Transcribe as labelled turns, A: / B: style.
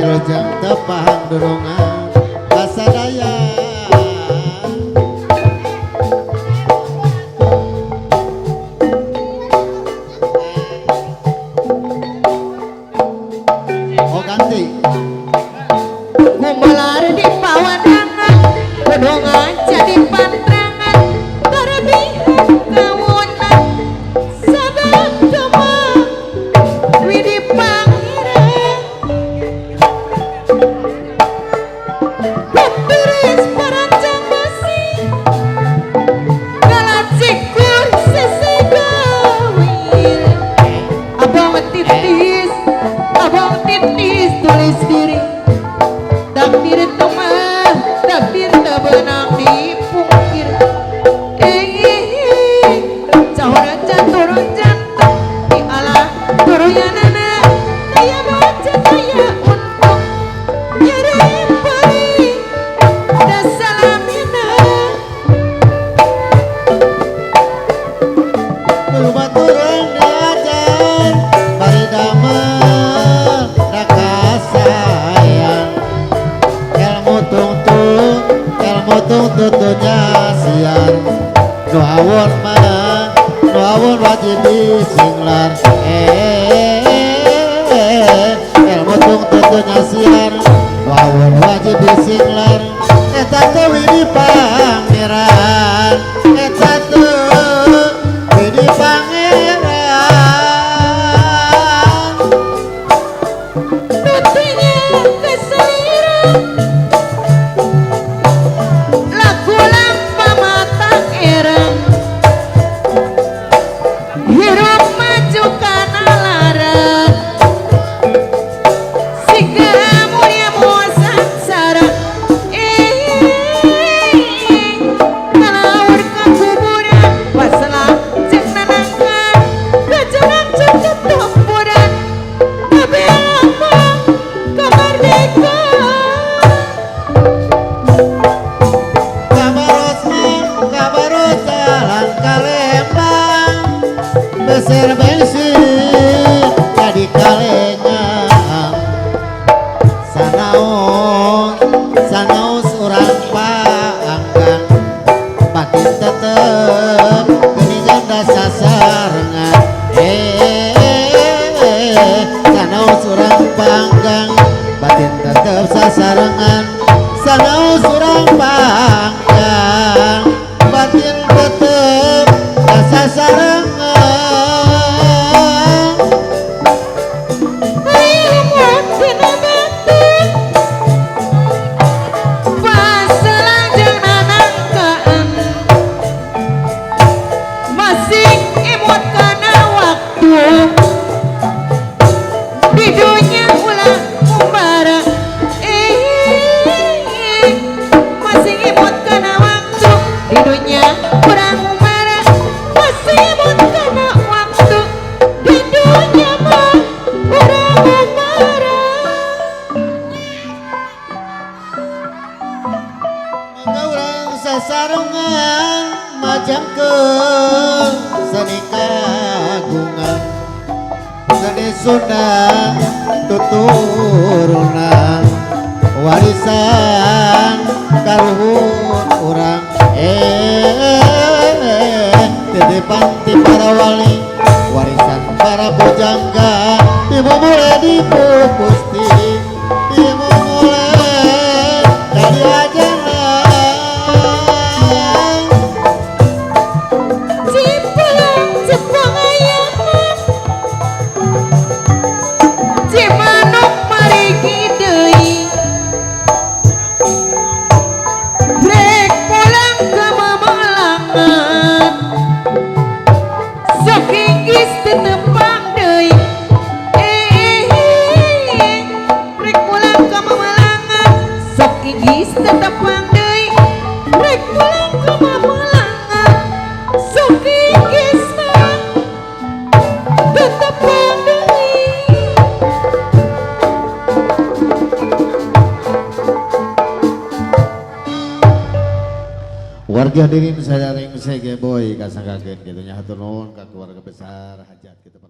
A: wilujeng tepang durungan kasadaya. Oh ganti
B: Kumalar di pawadangan Kedongan jadi pantrangan Terbihan kawunan Sadat kemang Widi pangeran Pemberis perancang masih Galacik kursi segawir Abang titis tulis diri takdir teman takdir tak benang di pungkir cahora turun jantung di alam turunanana daya baca daya untung nyeri peri dan salamina
A: berubah turun diajar bari damel sayang ilmu tungtunya siar nu awon mah nu awon wajib disinglar ilmu tungtunya siar nu awon wajib disinglar eta teh widi pangeran eta teh widi pangeran beser bensin jadi kalengan sanaos urang paangkan batin tetep geningan dasa sarengan sanaos urang panggang batin tetep sasarengan sanaos urang panggang batin tetep dasa sarengan. Sasarongan majangkeun seni kagungan seni Sunda tuturunan warisan karuhun urang titipan ti para wali warisan para pujangga dimulai di pupusti dimulai dari aja warga diri saya ring sege boy kasangkakeun kitu nya hatur nuhun ka keluarga besar hajat kitu.